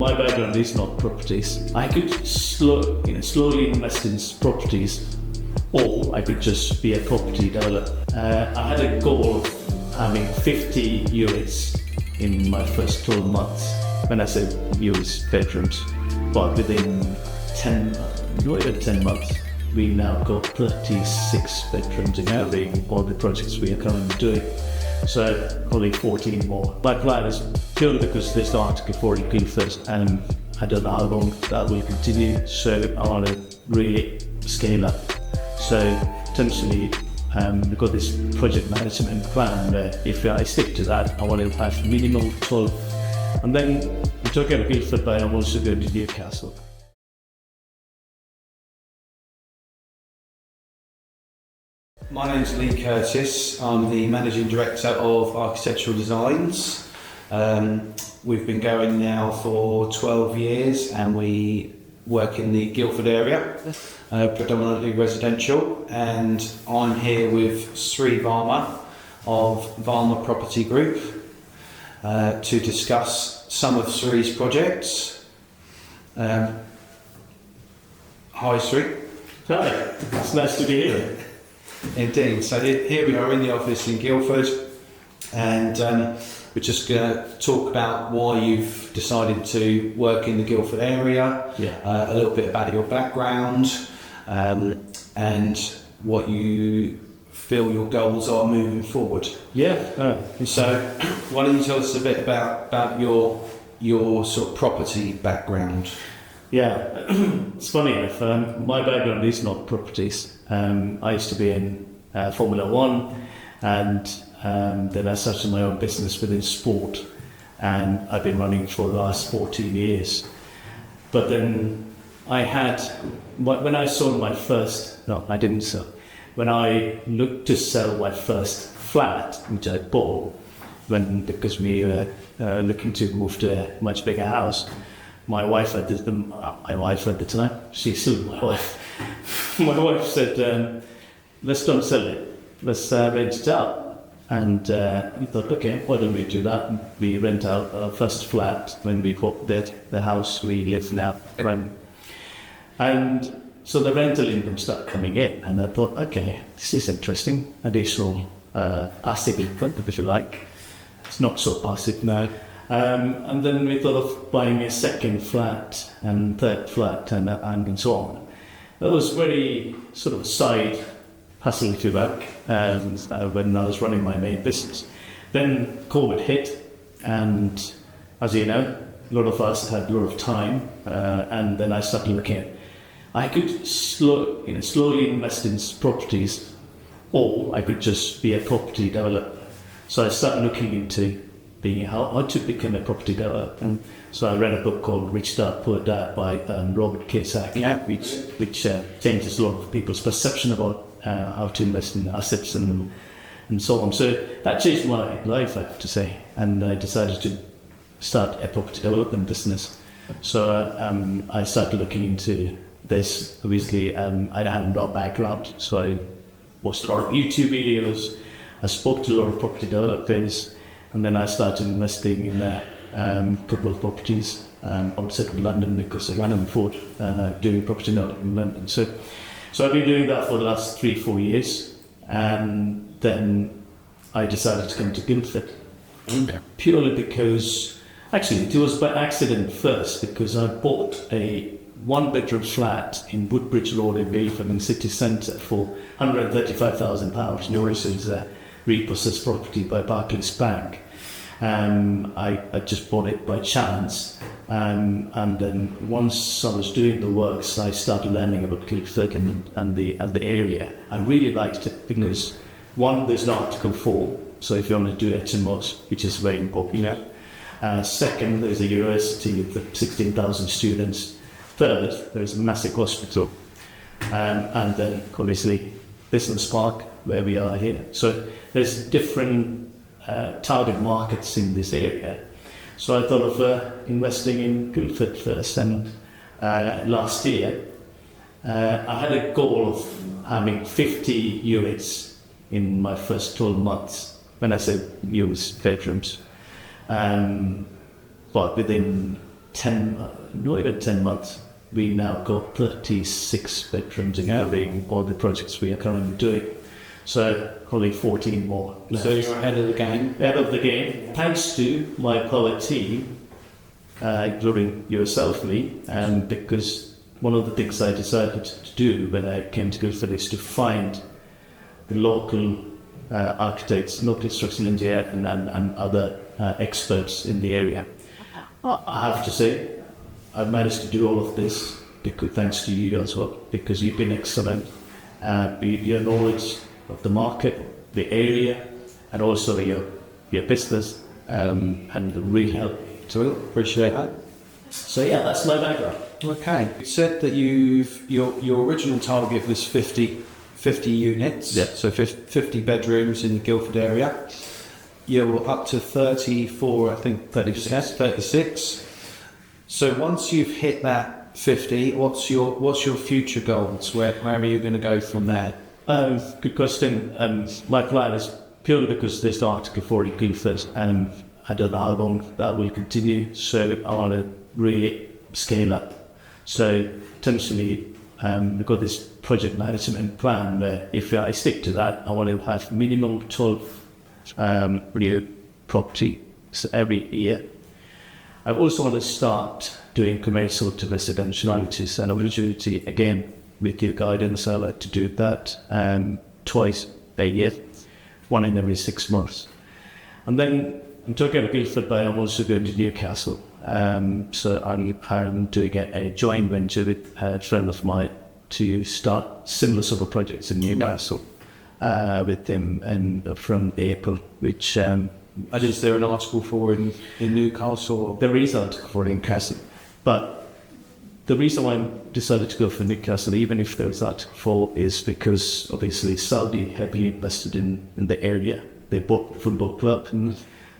my background is not properties. I could slowly invest in properties, or I could just be a property developer. I had a goal of having 50 units in my first 12 months. When I say units, bedrooms, but within not even 10 months, we now got 36 bedrooms, including all the projects we are currently doing. So probably 14 more. My plan is purely because there's the Artb Drive in Guildford, and I don't know how long that will continue. So I want to really scale up. So potentially, we've got this project management plan. If I stick to that, I want to have minimum 12. And then we're talking about Guildford, but I'm also going to Newcastle. My name's Lee Curtis. I'm the Managing Director of Architectural Designs. We've been going now for 12 years and we work in the Guildford area, predominantly residential, and I'm here with Sree Varma of Varma Properties Group to discuss some of Sree's projects. Hi Sree. Hi, it's nice to be here. Indeed. So here we are in the office in Guildford, and we're just going to talk about why you've decided to work in the Guildford area, a little bit about your background, and what you feel your goals are moving forward. So why don't you tell us a bit about your sort of property background? Yeah, it's funny enough, my background is not properties. I used to be in Formula One, and then I started my own business within sport, and I've been running for the last 14 years. But then when I sold my first, no, I didn't sell. When I looked to sell my first flat, which I bought, because we were looking to move to a much bigger house, my wife at the time, she's still my wife. My wife said, let's don't sell it, let's rent it out. And we thought, okay, why don't we do that? We rent out our first flat when we bought the house we live now. And so the rental income started coming in, and I thought, okay, this is interesting, additional passive income, if you like. It's not so passive now. And then we thought of buying a second flat and third flat and so on. That was very sort of side hustle, if you like, when I was running my main business. Then COVID hit, and as you know, a lot of us had a lot of time, and then I started looking at, I could slowly invest in properties, or I could just be a property developer. So I started looking into how to become a property developer. And so I read a book called Rich Dad Poor Dad by Robert Kiyosaki, which changes a lot of people's perception about how to invest in assets and so on. So that changed my life, I have to say, and I decided to start a property development business. So I started looking into this. Obviously, I had no background, so I watched a lot of YouTube videos. I spoke to a lot of property developers, and then I started investing in a couple of properties outside of London, because I ran them before doing property development in London. So I've been doing that for the last 3-4 years, and then I decided to come to Guildford purely because, actually, it was by accident first, because I bought a one-bedroom flat in Woodbridge Road in Guildford in city centre for £135,000. Norris is a repossessed property by Barclays Bank. I just bought it by chance, and then once I was doing the works, I started learning about Guildford and the area. I really liked it because, one, there's no Article 4, so if you want to do HMOs, which is very important. Second, there's a university with 16,000 students. Third, there's a massive hospital, and then obviously business park where we are here. So there's different target markets in this area. So I thought of investing in Guildford first, and last year I had a goal of having 50 units in my first 12 months. When I say units, bedrooms, but within not even 10 months, we now got 36 bedrooms, including all the projects we are currently doing. So probably 14 more left. So you're ahead of the game. Ahead of the game, thanks to my power team, including yourself, Lee, because one of the things I decided to do when I came to Guildford is to find the local architects, local construction engineer and other experts in the area. I have to say, I've managed to do all of this thanks to you as well, because you've been excellent. Your knowledge of the market, the area, and also your business, and really help. So appreciate that. So yeah, that's my background. Okay. You said that your original target was 50 units, yeah. So 50 bedrooms in the Guildford area. You're up to 34, I think 36. So once you've hit that 50, what's your future goals? Where are you going to go from there? Good question. My plan is purely because there's the Article 4 in Guildford, and I don't know how long that will continue. So I want to really scale up. So potentially, we've got this project management plan where if I stick to that, I want to have minimum 12 new properties every year. I also want to start doing commercial to residential, which is an opportunity, again, with your guidance. I like to do that twice a year, one in every 6 months. And then I'm talking about Guildford, but I'm also going to Newcastle. So I'm doing a joint venture with a friend of mine to start similar sort of projects in Newcastle with him, and from April, which is there an article for in Newcastle? There is an article for Newcastle, but the reason why I decided to go for Newcastle, even if there was article for, is because obviously Saudi heavily invested in the area. They bought the football club, and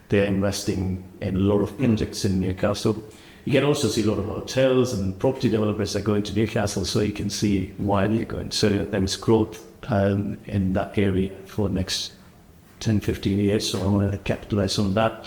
they're investing in a lot of projects in Newcastle. You can also see a lot of hotels and property developers are going to Newcastle, so you can see why they're going. So there is growth in that area for the next 10, 15 years, so I want to capitalize on that.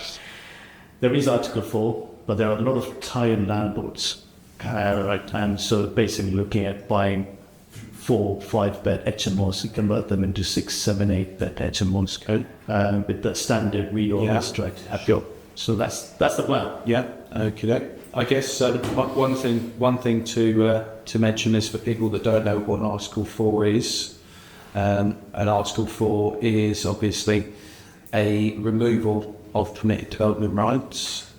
There is Article 4, but there are a lot of tired landlords, right? And so basically looking at buying 4, 5 bed HMOs and convert them into 6, 7, 8 bed HMOs with the standard reorganized structure. So that's the plan. Yeah. Okay. I guess one thing to mention is for people that don't know what an Article 4 is. An Article 4 is obviously a removal of permitted development rights.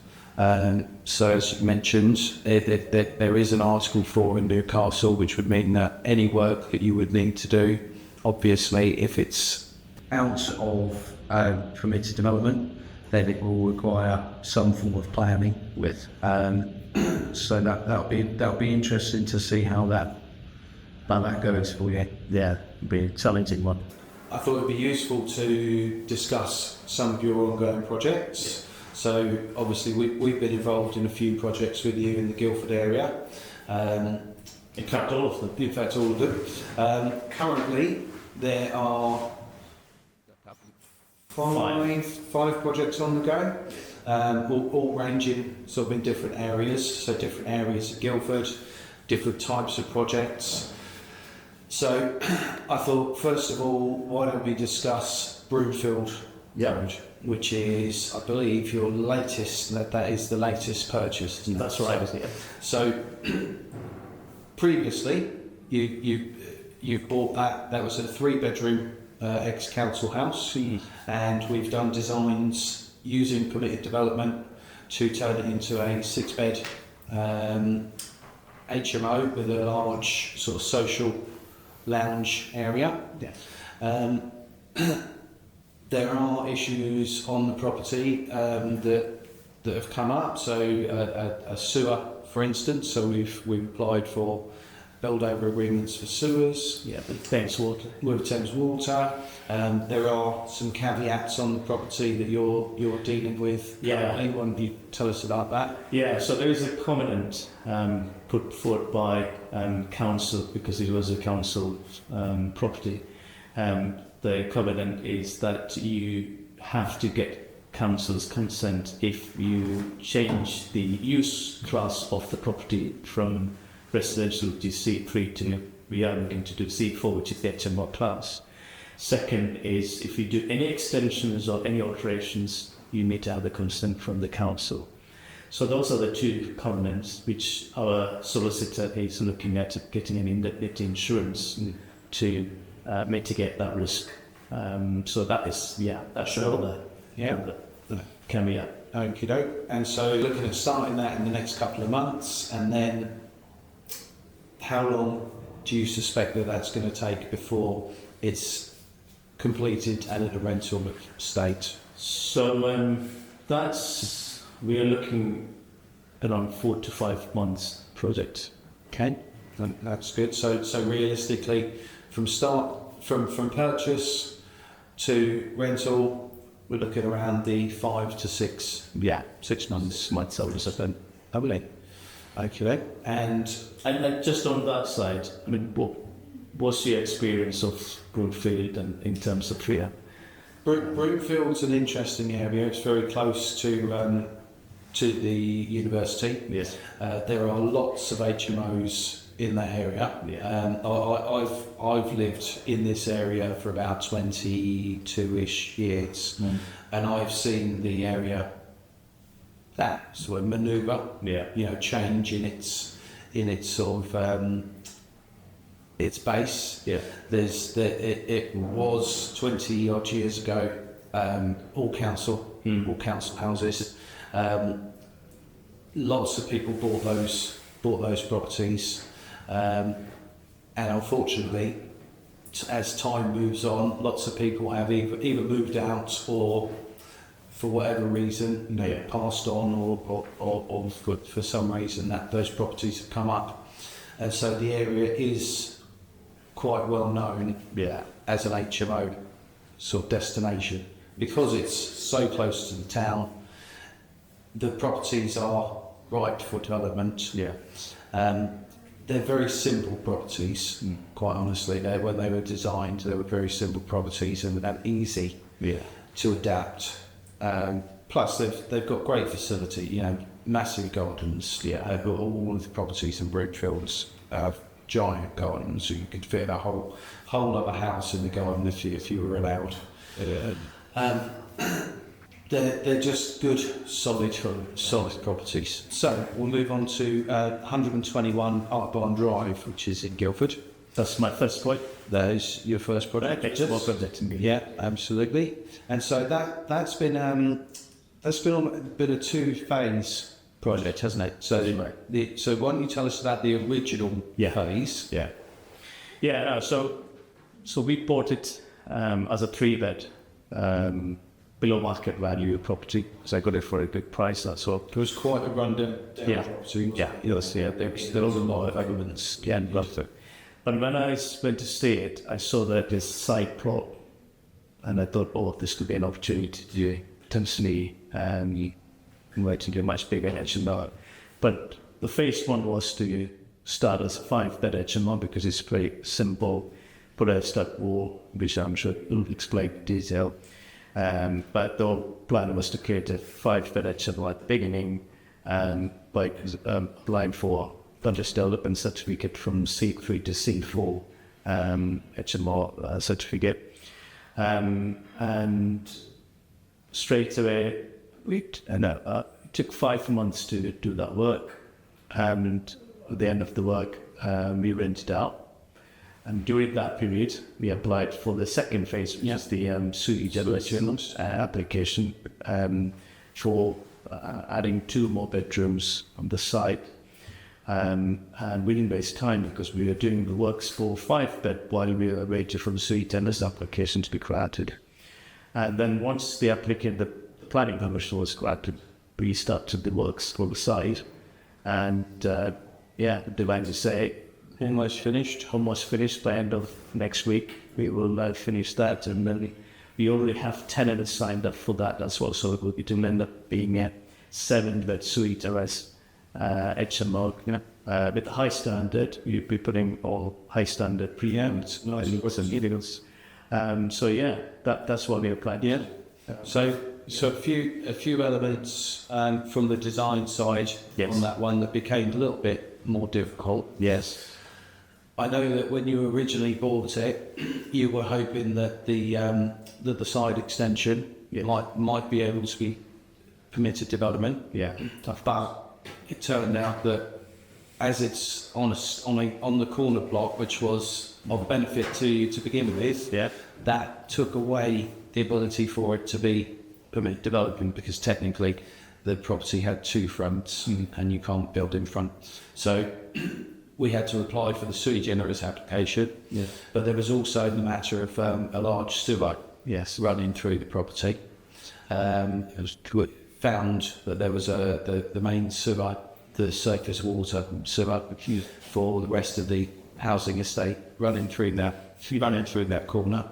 So as you mentioned, there is an Article 4 in Newcastle, which would mean that any work that you would need to do, obviously if it's out of permitted development, then it will require some form of planning with. So that'll be interesting to see how that goes for you. Yeah, it'll be a challenging one. I thought it would be useful to discuss some of your ongoing projects. So obviously we've been involved in a few projects with you in the Guildford area. In fact, all of them. Currently, there are five projects on the go, all ranging sort of in different areas. So different areas of Guildford, different types of projects. So I thought, first of all, why don't we discuss Broomfield Road, which is, I believe, your latest. That is the latest purchase. Isn't it? That's right. So previously, you bought that. That was a 3-bedroom ex-council house, and we've done designs using permitted development to turn it into a 6-bed HMO with a large sort of social lounge area. There are issues on the property that have come up. So a sewer, for instance. So we've applied for build-over agreements for sewers. Yeah, with Thames Water. With Thames Water. There are some caveats on the property that you're dealing with. Yeah. Why don't you tell us about that? Yeah, so there is a covenant put forward by council, because it was a council property. The covenant is that you have to get council's consent if you change the use class of the property from residential to C3 to we are looking to do C4, which is the HMO class. Second is if you do any extensions or any alterations, you need to have the consent from the council. So those are the two covenants which our solicitor is looking at getting an indemnity insurance to mitigate that risk. So that is, that's all the caveat. Okie doke. And so looking at starting that in the next couple of months, and then how long do you suspect that that's going to take before it's completed and in a rental state? So we are looking around 4 to 5 months project. Okay, that's good. So realistically, from purchase to rental, we're looking around the 5 to 6. 6 months I would have. Lovely. Okay. And just on that side, I mean, what's your experience of Broomfield and in terms of fear? Broomfield's an interesting area. It's very close to the university. Yes. There are lots of HMOs in that area. Yeah. I've lived in this area for about 22-ish years, and I've seen the area that sort of manoeuvre, change in its sort of its base. Yeah. It was 20 odd years ago, all council houses. Lots of people bought those properties, and unfortunately, as time moves on, lots of people have either moved out or, for whatever reason, passed on, or for some reason that those properties have come up, and so the area is quite well known as an HMO sort of destination because it's so close to the town. The properties are ripe for development. They're very simple properties, quite honestly. When they were designed, they were very simple properties and easy to adapt. Plus, they've got great facility, massive gardens. All of the properties in Broomfield have giant gardens, so you could fit a whole other house in the garden if you were allowed. They're just good, solid properties. So we'll move on to 121 Artb Drive, which is in Guildford. That's my first point. That is your first project. It's my project indeed. Yeah, absolutely. And so that's been on a bit of 2-phase project, hasn't it? So so why don't you tell us about the original phase? So we bought it as a 3-bed. Below market value property, so I got it for a good price. That's all. It was quite a rundown property. There was a lot of arguments. But when I went to see it, I saw that this side plot, and I thought, this could be an opportunity to potentially convert into a much bigger HMO. But the phase one was to start as a 5-bed HMO because it's very simple. Put a stud wall, which I'm sure will explain in detail. But the plan was to create a 5-bed HMO at the beginning, by applying for Dungeon Development Certificate from C3 to C4 HMO certificate, and straight away it took 5 months to do that work, and at the end of the work we rented out. And during that period, we applied for the second phase, which is the Sree Varma application for adding 2 more bedrooms on the site. And we didn't waste time because we were doing the works for 5-bed while we were waiting for the Sree Tender's application to be granted. And then once the planning permission was granted, we started the works for the site. And divine to say, almost finished by end of next week. We will finish that, and then we already have tenants signed up for that as well, so it will end up being a 7-bed suite as HMO, with high standard. We'll be putting all high standard preamps and heaters. That's what we applied. So So a few elements from the design side Yes. on that one that became a little bit more difficult. Yes. I know that when you originally bought it, you were hoping that the side extension might be able to be permitted development. Yeah. But it turned out that as it's on the corner block, which was of benefit to you to begin with, that took away the ability for it to be permitted development, because technically the property had two fronts and you can't build in front. So we had to apply for the sui generis application, but there was also the matter of a large sewer running through the property. It was found that there was the main sewer, the surface water sewer for the rest of the housing estate running through that corner.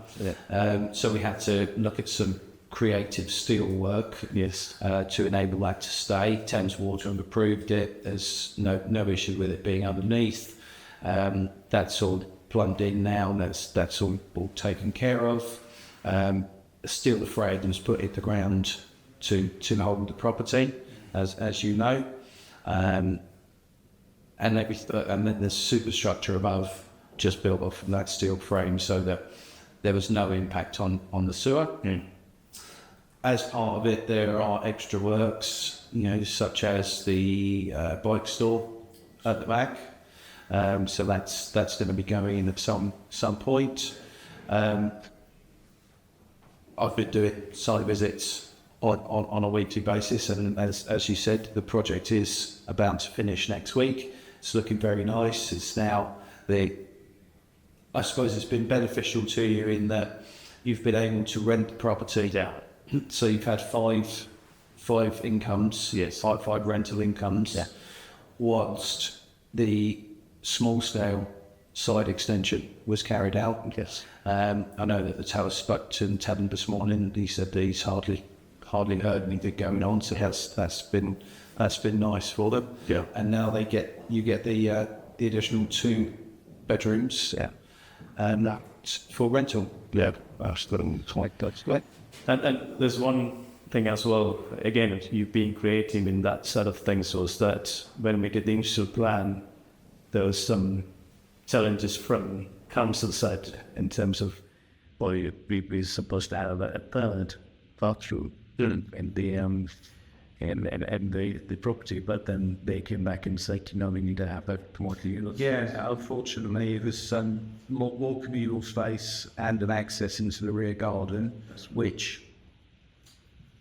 So we had to look at some creative steel work to enable that to stay. Thames Water have approved it. There's no issue with it being underneath. That's all plumbed in now. That's all taken care of. Steel frame was put in the ground to hold the property, as you know. And then the superstructure above just built off from that steel frame, so that there was no impact on the sewer. As part of it, there are extra works, such as the bike store at the back. So that's going to be going in at some point. I've been doing site visits on a weekly basis, and as you said, the project is about to finish next week. It's looking very nice. It's now I suppose it's been beneficial to you in that you've been able to rent the property. So you've had five incomes, five rental incomes, whilst the small scale side extension was carried out. I know that the tower spoke to Tevin this morning, and he said that he's hardly heard anything going on. So that's been nice for them. And now you get the additional 2 bedrooms. And that's for rental. That's quite good. And there's one thing as well, again, you've been creative in that sort of things, was that when we did the initial plan, there was some challenges from council side in terms of, well, we were supposed to have a third bathroom in the property, but then they came back and said, we need to have a more units. Unfortunately, it was more communal space and an access into the rear garden, which,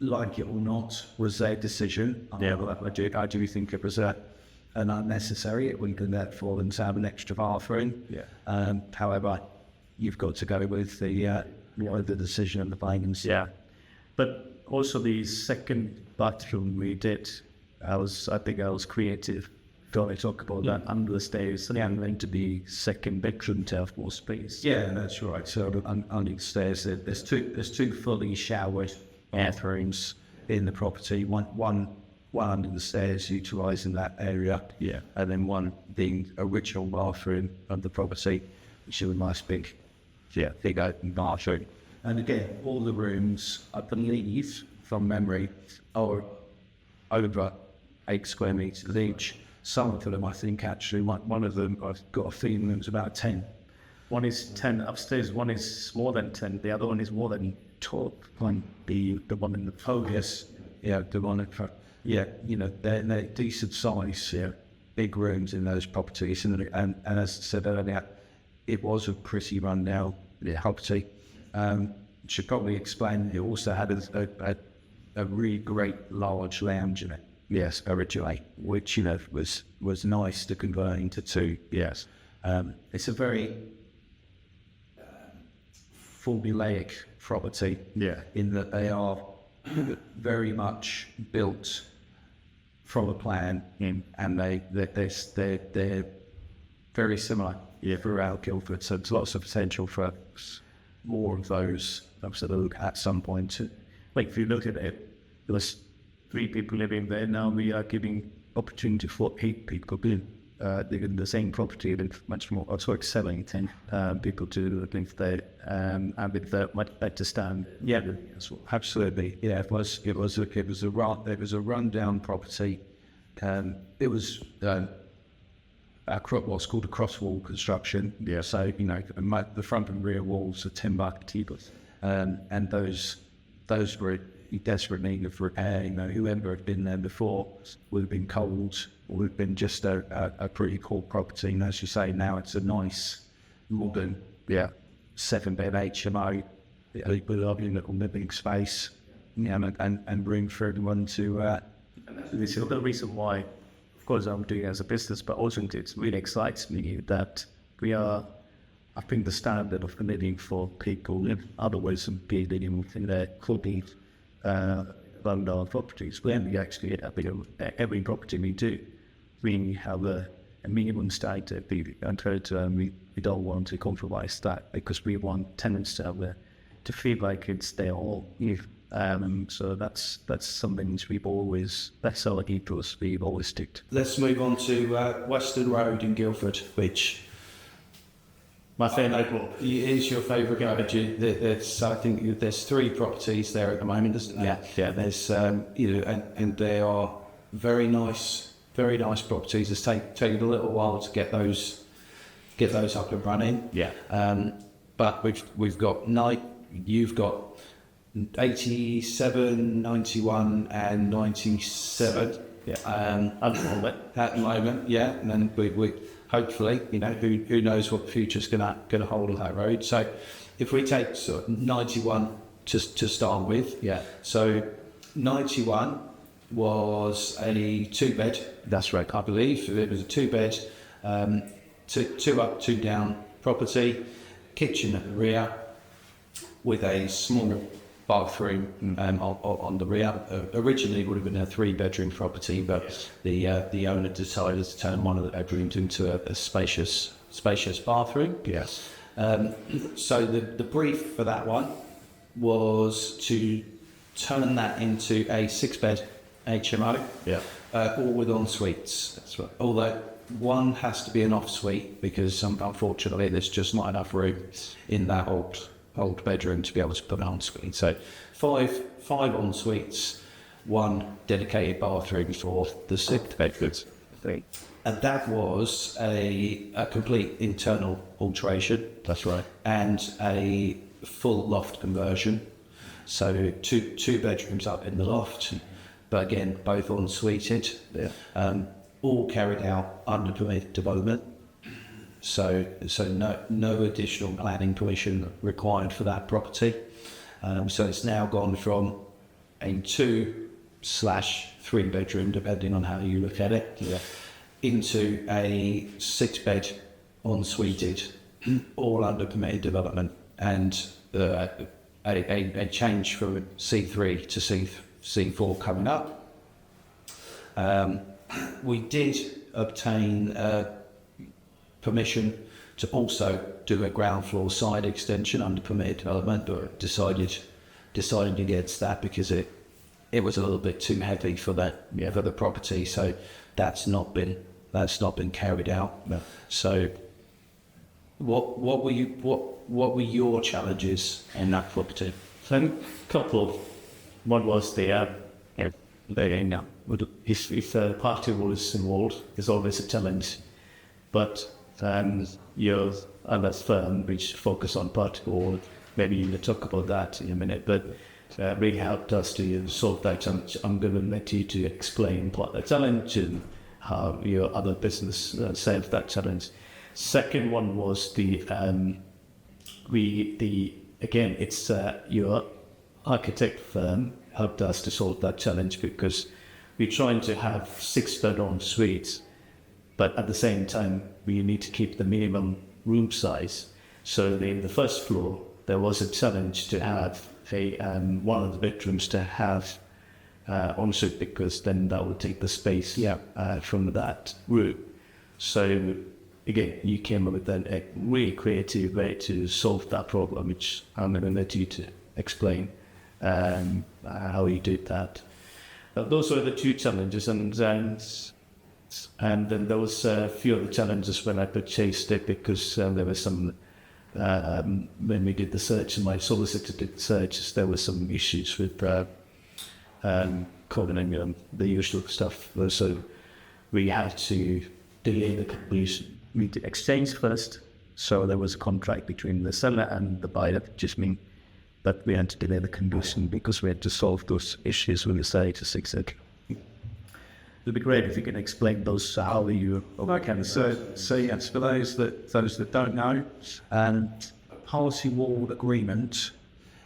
like it or not, was their decision. I do think it was an unnecessary. It wouldn't have been that for them to have an extra bathroom. However, you've got to go with the decision and the findings. But also the second bathroom we did, I think I was creative. Don't I talk about that under the stairs? And going to be second bedroom to have more space. That's right. So under the stairs, there's two fully showered bathrooms in the property. One under the stairs, utilising that area. And then one being original bathroom of the property, which is a nice big open bathroom. And again, all the rooms, I believe, from memory, are over 8 square metres each. Some of them, I think, actually, one of them, I've got a feeling it was about 10. One is 10 upstairs, one is more than 10, the other one is more than 12. The one in the... Oh, yes. The one in front. They're decent size, big rooms in those properties. And as I said earlier, it was a pretty rundown property. Should probably explain, it also had a really great large lounge in it. Originally, which was nice to convert into 2. It's a very formulaic property. In that they are very much built from a plan, and they're very similar throughout Guildford. So there's lots of potential for more of those at some point. Like if you look at it, there was 3 people living there. Now we are giving opportunity for 8 people the same property with much more, also excelling people to live there, and with much better standard. Yeah, absolutely. Yeah, it was a rundown property. It was what's called a cross wall construction. Yeah. So the front and rear walls are timber, and those were in desperate need of repair. Whoever had been there before would have been cold, or would have been just a pretty cool property. And as you say, now it's a nice modern 7-bed HMO. People loving little living space, and room for everyone to. This is the reason why, of course, I'm doing it as a business, but also it really excites me that we are, I think, the standard of living for people in other ways than be living within their quality Varma properties. When we actually have every property we do, we have a minimum standard. We don't want to compromise that, because we want tenants to feel like it's their home. So that's something that's our ethos we've always sticked. Let's move on to Western Road in Guildford, which My favourite is your favourite garage. I think there's 3 properties there at the moment, isn't there? Yeah. There's and they are very nice properties. It's taken a little while to get those up and running. Yeah. But we've got you've got 87, 91 and 97. Yeah. At the moment, yeah. And then we hopefully, who knows what the future's gonna hold on that road. So if we take sort of 91 to start with. Yeah. So 91 was a 2-bed. That's right. I believe it was a 2-bed, 2 up, 2 down property, kitchen at the rear, with a small bathroom on the rear. Originally it would have been a 3-bedroom property, but the owner decided to turn one of the bedrooms into a spacious bathroom. Yes. So the brief for that one was to turn that into a 6-bed HMO. Yeah. All with en suites. That's right. Although one has to be an off suite, because unfortunately there's just not enough room in that old bedroom to be able to put an en suite. So five en suites, 1 dedicated bathroom for the 6 bedrooms. And that was a complete internal alteration. That's right. And a full loft conversion. So two bedrooms up in the loft, but again, both en suited. Yeah. All carried out under permitted development. So no additional planning permission required for that property. So it's now gone from a 2/3 bedroom, depending on how you look at it, into a 6-bed en-suited, all under permitted development, and a change from C3 to C4 coming up. We did obtain permission to also do a ground floor side extension under permitted development, but decided against that because it was a little bit too heavy for the property. So that's not been carried out. No. So what were your challenges in that property? So a couple. One was if party was involved, it's always a challenge. But your other firm, which focus on particle, maybe you'll talk about that in a minute, but really helped us to solve that challenge. I'm going to let you to explain what the challenge and how your other business solved that challenge. Second one was it's your architect firm helped us to solve that challenge, because we're trying to have 6-bed en suites, but at the same time we need to keep the minimum room size. So in the first floor there was a challenge to have one of the bedrooms to have en suite, because then that would take the space from that room. So again, you came up with a really creative way to solve that problem, which I'm going to let you to explain how you did that. Those were the 2 challenges, and And then there was a few other challenges when I purchased it because there were some, when we did the search and my solicitor did the searches, there were some issues with calling the usual stuff. So we had to delay the completion. We did exchange first, so there was a contract between the seller and the buyer, just me. But we had to delay the completion because we had to solve those issues with the status, etc. It'd be great if you can explain those, how you... Okay, so yes, for those that don't know, a party wall agreement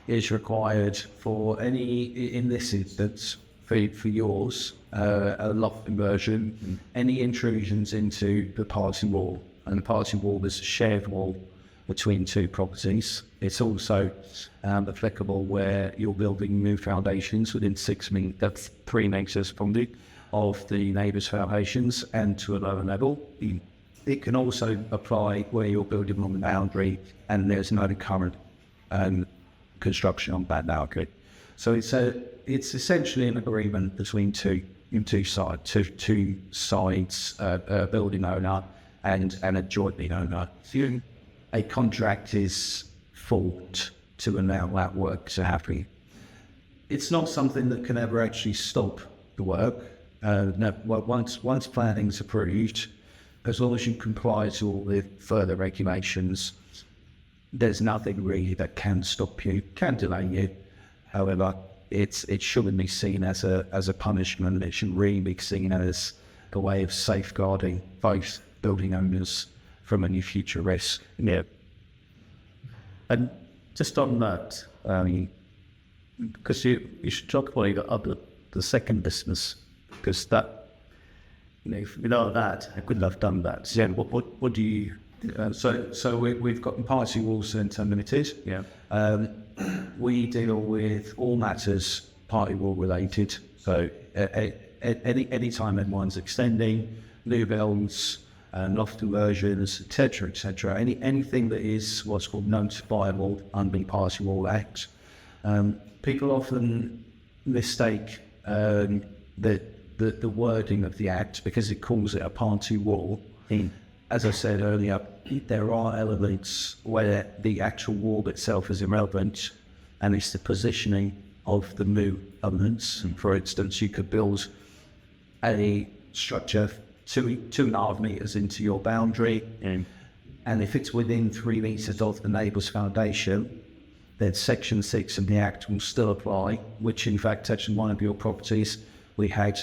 is required for any, in this instance, for yours, a loft conversion, any intrusions into the party wall. And the party wall is a shared wall between two properties. It's also applicable where you're building new foundations within 3 metres from of the neighbour's foundations and to a lower level. It can also apply where you're building on the boundary and there's no current construction on that boundary. So it's essentially an agreement between two sides, a building owner and a jointly owner. A contract is formed to allow that work to happen. It's not something that can ever actually stop the work. Once planning's approved, as long as you comply to all the further regulations, there's nothing really that can stop you, can delay you. However, it shouldn't be seen as a punishment. It should really be seen as a way of safeguarding both building owners from any future risk. Yeah. And just on that, because you should talk about the second business, because that, without that, I couldn't have done that. So what do you... So we've got Party Wall Centre Limited. Yeah. We deal with all matters party wall related. So any time anyone's extending, new builds, loft conversions, etc., anything that is what's called notifiable under the Party Wall Act. People often mistake the wording of the Act because it calls it a party wall. As I said earlier, there are elements where the actual wall itself is irrelevant, and it's the positioning of the new elements. And for instance, you could build a structure 2.5 metres into your boundary, and if it's within 3 metres of the neighbour's foundation, then Section 6 of the Act will still apply, which in fact, touching one of your properties, we had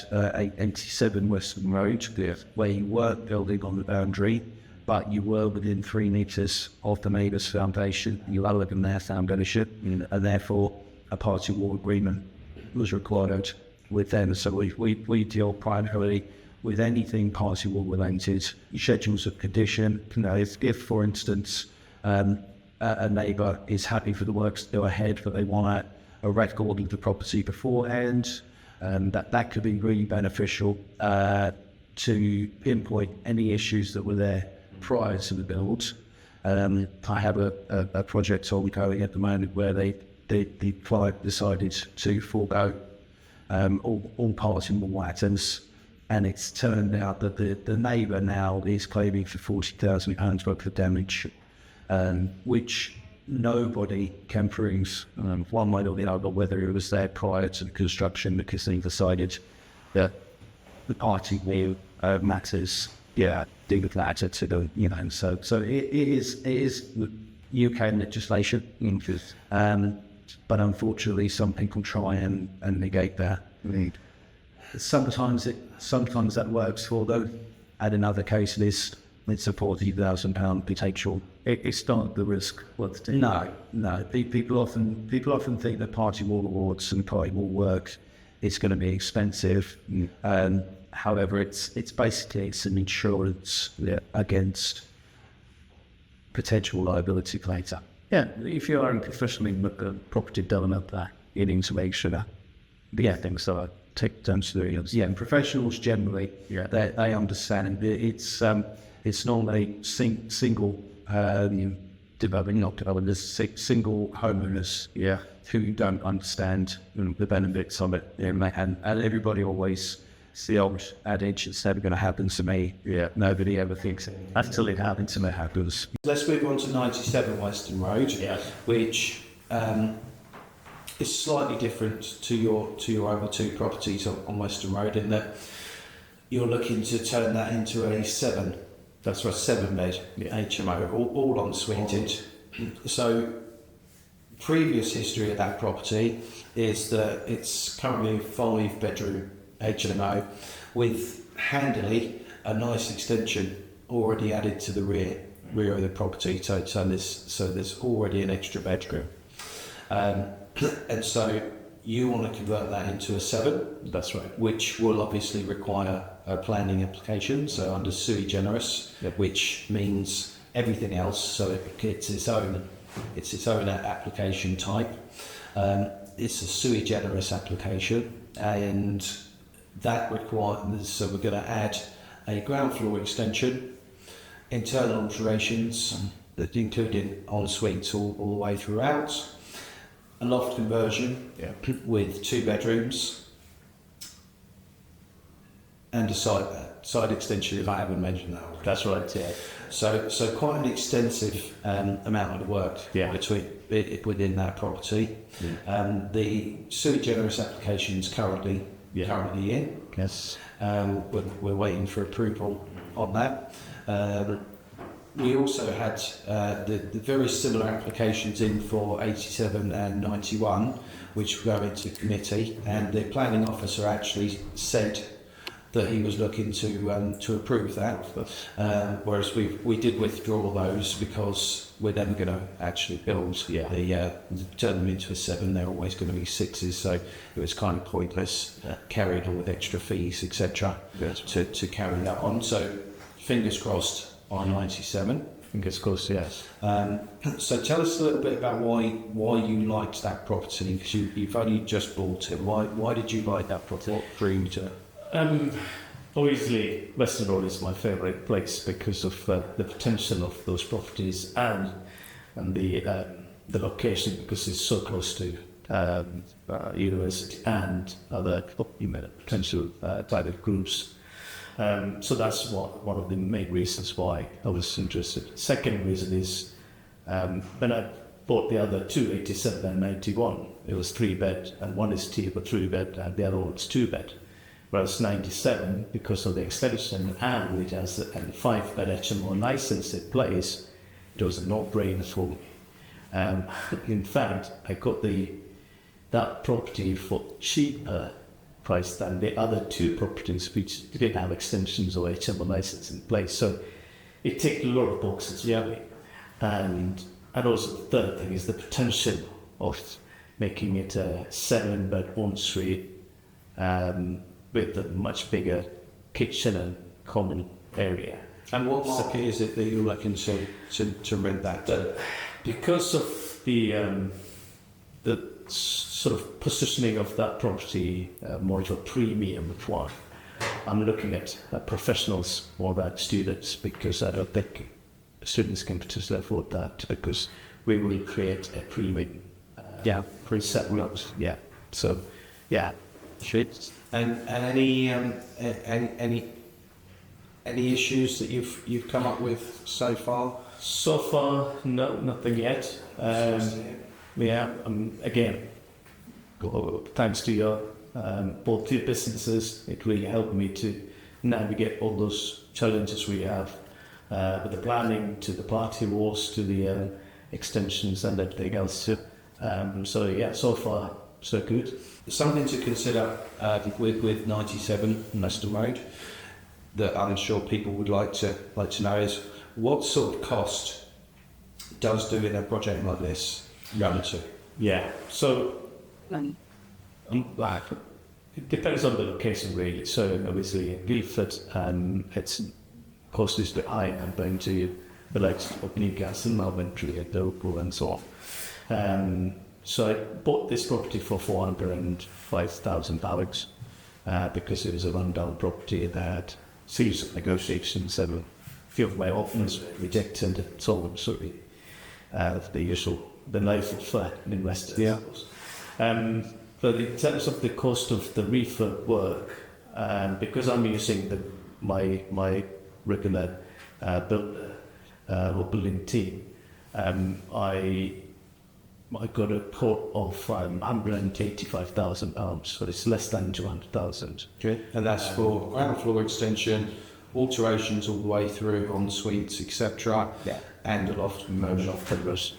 87 Western Road, where you weren't building on the boundary, but you were within 3 metres of the neighbour's foundation, you were within their foundation, and therefore a party wall agreement was required with them. So we deal primarily with anything party wall related, schedules of condition. If for instance, a neighbour is happy for the works to go ahead, but they want a record of the property beforehand, that could be really beneficial to pinpoint any issues that were there prior to the build. I have a project ongoing at the moment where the client decided to forego all party wall items, and it's turned out that the neighbour now is claiming for £40,000 worth of damage, which nobody can prove one way or the other whether it was there prior to the construction, because they decided that the party wall matters do matter to the so it is UK legislation, but unfortunately some people try and negate that. Sometimes that works for them, and in other cases it's a £40,000 potential. It's not the risk worth taking. No. People often think that party wall awards and party wall work is going to be expensive. However, it's basically an insurance against potential liability later. Yeah, if you are professionally with a property developer, you need to make sure that things are taken seriously. Yeah, and professionals generally, they understand. It's normally single single homeowners who don't understand the benefits of it, and everybody always It's the old adage, it's never going to happen to me. Yeah, nobody ever thinks it. Until it happens and it happens. Let's move on to 97 Western Road, Yeah. which is slightly different to your other two properties on Western Road in that you're looking to turn that into a 7-bed HMO, all en suited. So previous history of that property is that it's currently a 5-bedroom HMO with handily a nice extension already added to the rear of the property. So there's already an extra bedroom, and so you want to convert that into a 7. That's right. Which will obviously require a planning application. So under sui generis, which means everything else. So it's its own application type. It's a sui generis application, and that requires. So we're going to add a ground floor extension, internal alterations, that including en suites all the way throughout, a loft conversion with 2 bedrooms, and a side extension, if I haven't mentioned that already. That's right. Yeah. So quite an extensive amount of work within that property. The sui generis application is currently in. Yes. We're waiting for approval on that. We also had the very similar applications in for 87 and 91, which go into committee, and the planning officer actually said that he was looking to approve that, whereas we did withdraw those because we're never going to actually build turn them into a 7. They're always going to be 6s, so it was kind of pointless carrying on with extra fees, etc. to carry that on. So fingers crossed on 97. Fingers crossed, yes. So tell us a little bit about why you liked that property, because you've only just bought it. Why did you like that property? What drew you to it? Obviously, Western Road is my favourite place because of the potential of those properties and the location, because it's so close to university and other potential private groups. So that's one of the main reasons why I was interested. Second reason is when I bought the other two, 87 and 91, it was 3-bed, and one is 3-bed and the other one is 2-bed. Whereas 97, because of the extension and it has a 5-bed HMO license in place, it was a no-brainer for me. In fact, I got that property for cheaper price than the other two properties which didn't have extensions or HMO license in place. So it ticked a lot of boxes, really. And also the third thing is the potential of making it a 7-bed en-suite with a much bigger kitchen and common area. And what market is it that you're looking to rent that? Because of the sort of positioning of that property, more of a premium one, I'm looking at professionals more than students, because I don't think students can potentially afford that, because we will create a premium preset rooms. Yeah. So, yeah. And any issues that you've come up with so far? So far, no, nothing yet. Again, thanks to your both your businesses, it really helped me to navigate all those challenges we have with the planning, to the party walls, to the extensions and everything else. So far so good. Something to consider with 97 Western Road that I'm sure people would like to know is what sort of cost does doing a project like this run to? Yeah, so it depends on the location really. So obviously in Guildford, its cost is a bit high compared to the likes of Newcastle, Malventry, and Liverpool, and so on. So I bought this property for £405,000 because it was a rundown property that had series of negotiations, and a few of my offers were rejected and so on. So the life of an investor. Yeah. But in terms of the cost of the refurb work, and because I'm using my regular builder or building team, I got a quote of £185,000, so it's less than 200,000. Okay. And that's for ground floor extension, alterations all the way through en suites, etc. Yeah. And a loft conversion.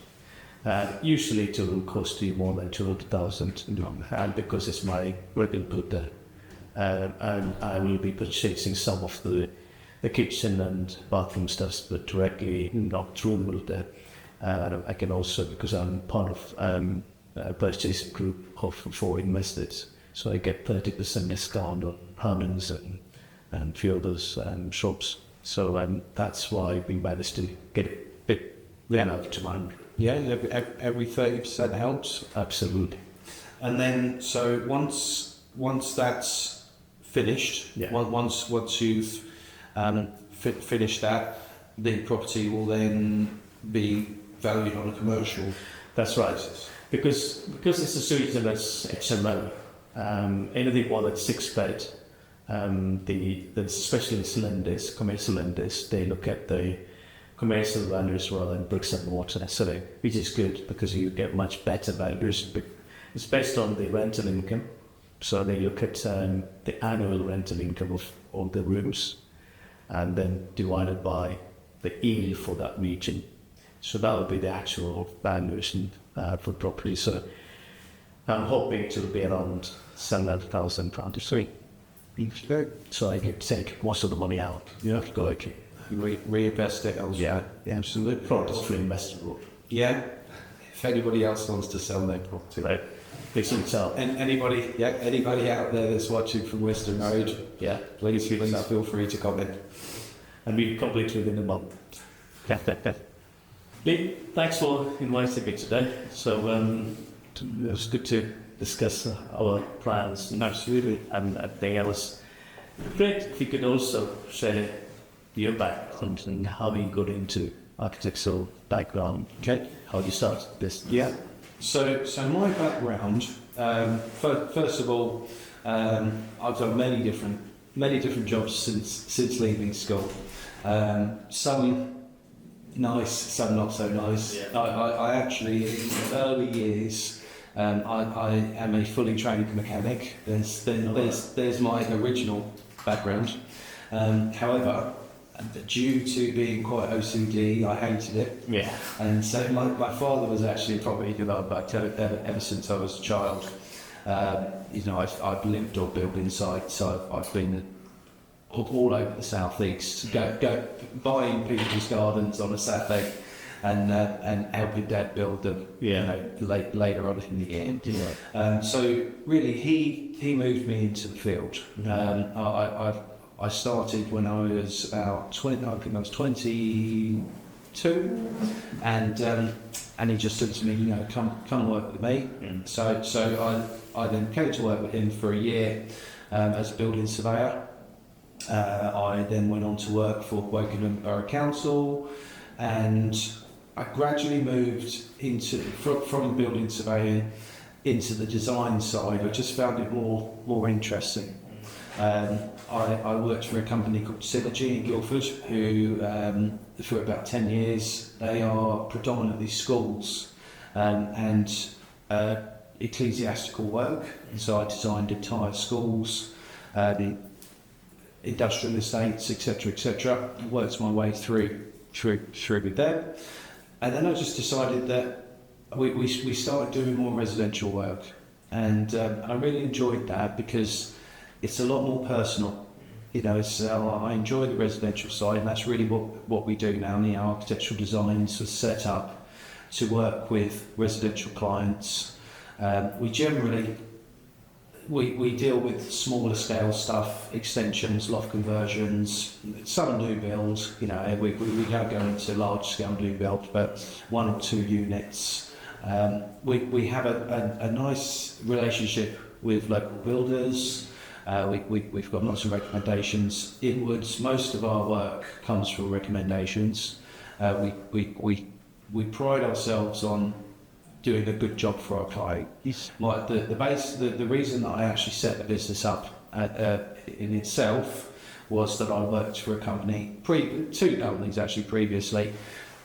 Usually it will cost you more than 200,000, and because it's my regular builder, and I will be purchasing some of the kitchen and bathroom stuff, but directly not through builder. I can also, because I'm part of a purchase group of 4 investors, so I get 30% discount on Herman's and few others shops. So that's why we managed to get a bit up to 100. Yeah, every 30% helps. Absolutely. And then, so once that's finished, Yeah. once you've finished that, the property will then be valued on a commercial. That's right. Because it's a suite and it's HMO, anything more than 6 bed, the specialist lenders, commercial lenders, they look at the commercial values rather than bricks and mortar, so which is good because you get much better values. It's based on the rental income, so they look at the annual rental income of all the rooms, and then divided by the yield for that region. So that will be the actual valuation for property. So I'm hoping to be around £700,000. So I can take most of the money out. Yeah. Go okay. Reinvest it elsewhere. Yeah, absolutely. Probably for investable. Yeah. If anybody else wants to sell their property. Right. They should sell. And anybody out there that's watching from Western Road, Yeah. please feel free to comment. And we complete within a month. Lee, thanks for inviting me today. So it was good to discuss our plans. Absolutely. And I think it was great if you could also share your background and how you got into architectural background. Okay. How you started this? Yeah. So my background, first of all, I've done many different jobs since leaving school. Some nice, some not so nice. Yeah. I actually, in the early years, I am a fully trained mechanic. There's my original background. However, due to being quite OCD, I hated it. Yeah. And so my father was actually a property developer ever since I was a child. I've lived or built inside, so I've been all over the southeast, go buying people's gardens on a Saturday, and helping Dad build them. Yeah. Later on in the year. Yeah. So really, he moved me into the field. I started when I was about 20. I think I was 22, and he just said to me, come work with me. Mm. So I then came to work with him for a year as a building surveyor. I then went on to work for Wokingham Borough Council, and I gradually moved from building surveying into the design side. I just found it more interesting. I worked for a company called Synergy in Guildford, who for about 10 years, they are predominantly schools and ecclesiastical work. And so I designed entire schools, the industrial estates, etc. Worked my way through with them, and then I just decided that we started doing more residential work, and I really enjoyed that because it's a lot more personal. I enjoy the residential side, and that's really what we do now. The architectural designs are set up to work with residential clients. We generally we deal with smaller scale stuff, extensions, loft conversions, some new builds. We don't go into large scale new builds, but 1 or 2 units. We have a nice relationship with local builders. We've got lots of recommendations inwards. Most of our work comes from recommendations. We pride ourselves on doing a good job for our client. Yes. Like the reason that I actually set the business up in itself was that I worked for a company, two companies actually previously,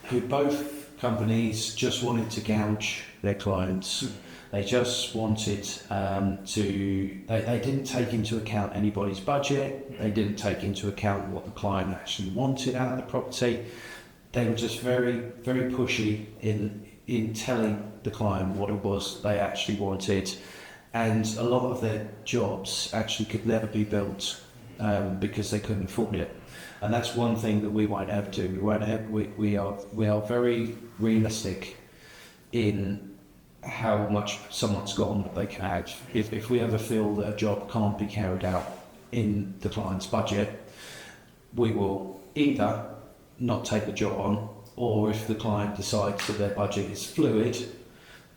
who both companies just wanted to gouge their clients. They just wanted they didn't take into account anybody's budget. They didn't take into account what the client actually wanted out of the property. They were just very, very pushy in telling the client what it was they actually wanted. And a lot of their jobs actually could never be built because they couldn't afford it. And that's one thing that we won't ever do. We are very realistic in how much someone's got and what they can add. If we ever feel that a job can't be carried out in the client's budget, we will either not take the job on, or if the client decides that their budget is fluid,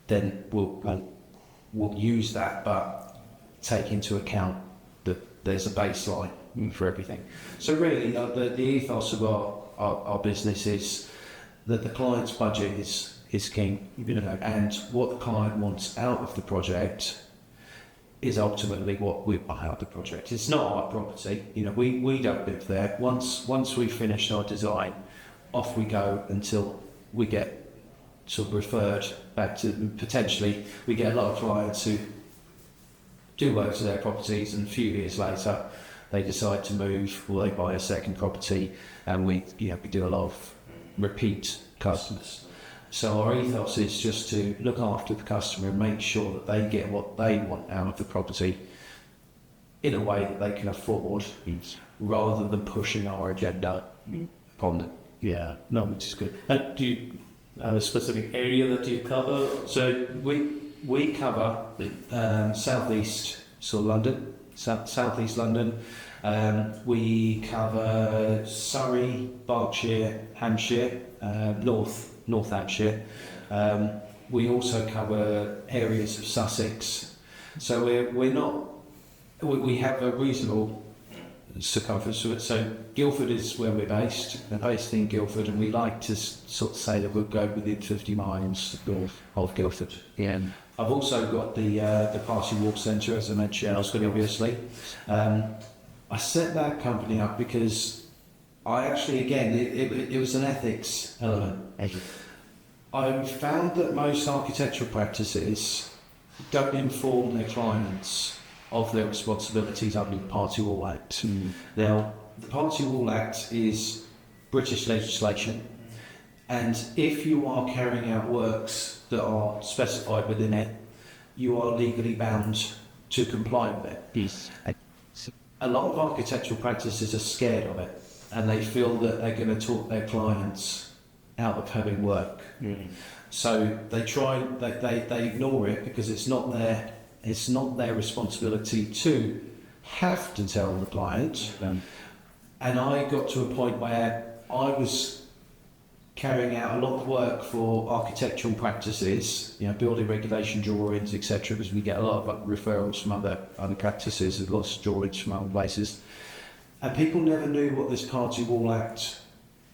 then we'll use that, but take into account that there's a baseline for everything. So really, the ethos of our business is that the client's budget is king, and what the client wants out of the project is ultimately what we buy out of the project. It's not our property, we don't live there. Once we've finished our design, off we go until we get sort of referred back to, potentially we get a lot of clients who do work to their properties, and a few years later they decide to move, or they buy a second property, and we do a lot of repeat customers. So our ethos is just to look after the customer and make sure that they get what they want out of the property in a way that they can afford, rather than pushing our agenda upon them. Yeah, no, which is good. And do you have a specific area that you cover? So we cover southeast sort of London, southeast London. We cover Surrey, Berkshire, Hampshire, North Hampshire. We also cover areas of Sussex. So we have a reasonable circumference to it. So Guildford is where we're based. We're based in Guildford, and we like to sort of say that we'll go within 50 miles north of Guildford. Yeah. I've also got the Party Walk Centre, as I mentioned, obviously. I set that company up because I actually, again, it was an ethics element. I found that most architectural practices don't inform their clients of their responsibilities under the Party Wall Act. Now, the Party Wall Act is British legislation, and if you are carrying out works that are specified within it, you are legally bound to comply with it. Yes. A lot of architectural practices are scared of it, and they feel that they're going to talk their clients out of having work. So they ignore it because it's not their responsibility to have to tell the client. And I got to a point where I was carrying out a lot of work for architectural practices, building regulation drawings, etc., because we get a lot of referrals from other practices, and lots of drawings from other places. And people never knew what this Party Wall Act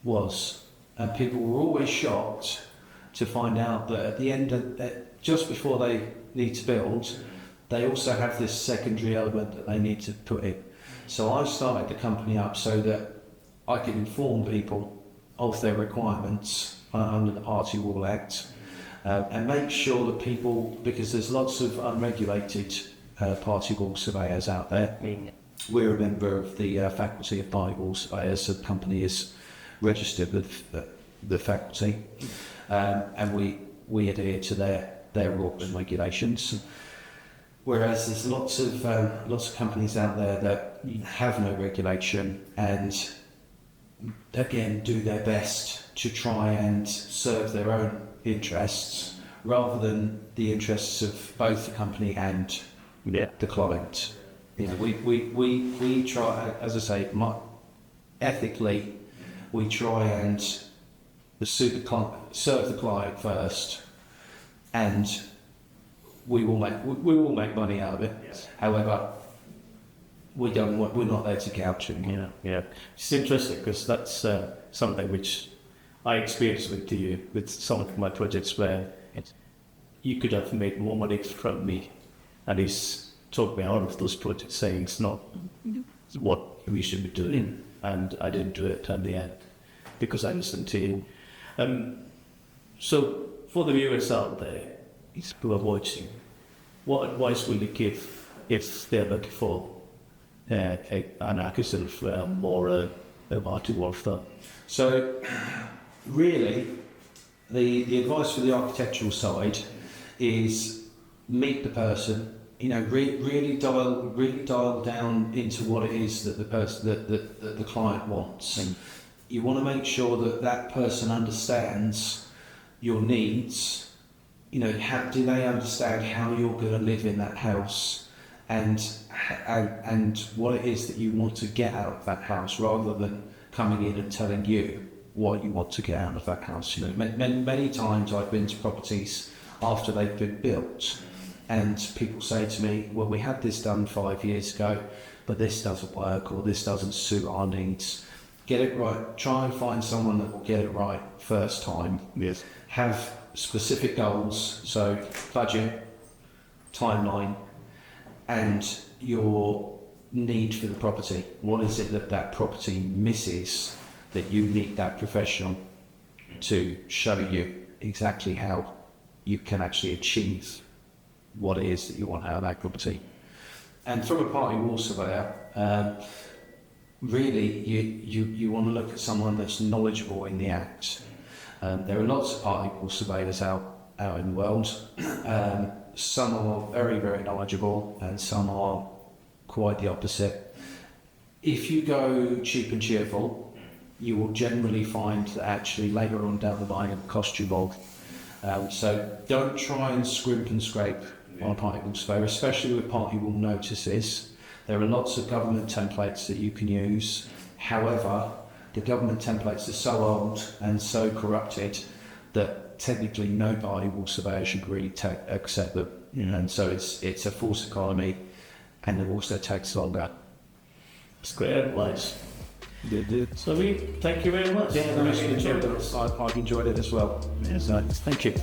was. And people were always shocked to find out that at the end of just before they need to build, they also have this secondary element that they need to put in. So I started the company up so that I could inform people of their requirements under the Party Wall Act, and make sure that people, because there's lots of unregulated party wall surveyors out there. We're a member of the Faculty of Party Wall Surveyors, so the company is registered with the faculty, and we adhere to their rules and regulations. Whereas there's lots of companies out there that have no regulation, and again do their best to try and serve their own interests rather than the interests of both the company and the client. We try, as I say, ethically, we try and serve the client first, and we will make money out of it. Yes. However, we're not there to gouge it. Yeah. It's interesting because that's something which I experienced with some of my projects where you could have made more money from me, and it's talked me out of those projects, saying it's not what we should be doing, and I didn't do it at the end because I listened to you. So for the viewers out there, who are watching, what advice will you give if they're looking for an acquisition firm or a multi-wall firm? So, really, the advice for the architectural side is meet the person. You know, really dial down into what it is that the client wants. You want to make sure that that person understands your needs. You know, do they understand how you're going to live in that house, and what it is that you want to get out of that house, rather than coming in and telling you what you want to get out of that house. You know, many times I've been to properties after they've been built, and people say to me, well, we had this done 5 years ago, but this doesn't work, or this doesn't suit our needs. Get it right. Try and find someone that will get it right first time. Yes. Have specific goals, so budget, timeline, and your need for the property. What is it that property misses that you need that professional to show you exactly how you can actually achieve what it is that you want out of that property? And from a party wall surveyor, really you want to look at someone that's knowledgeable in the act. There are lots of party wall surveyors out in the world. Some are very, very knowledgeable, and some are quite the opposite. If you go cheap and cheerful, you will generally find that actually later on down the line it will cost you more. So don't try and scrimp and scrape on a party wall surveyor, especially with party wall notices. There are lots of government templates that you can use. However, the government templates are so old and so corrupted that technically no party wall surveyor should really accept them. And so it's a false economy, and it also takes longer. It's great advice. So we thank you very much. Yeah, I've enjoyed it as well. Yes, thank you.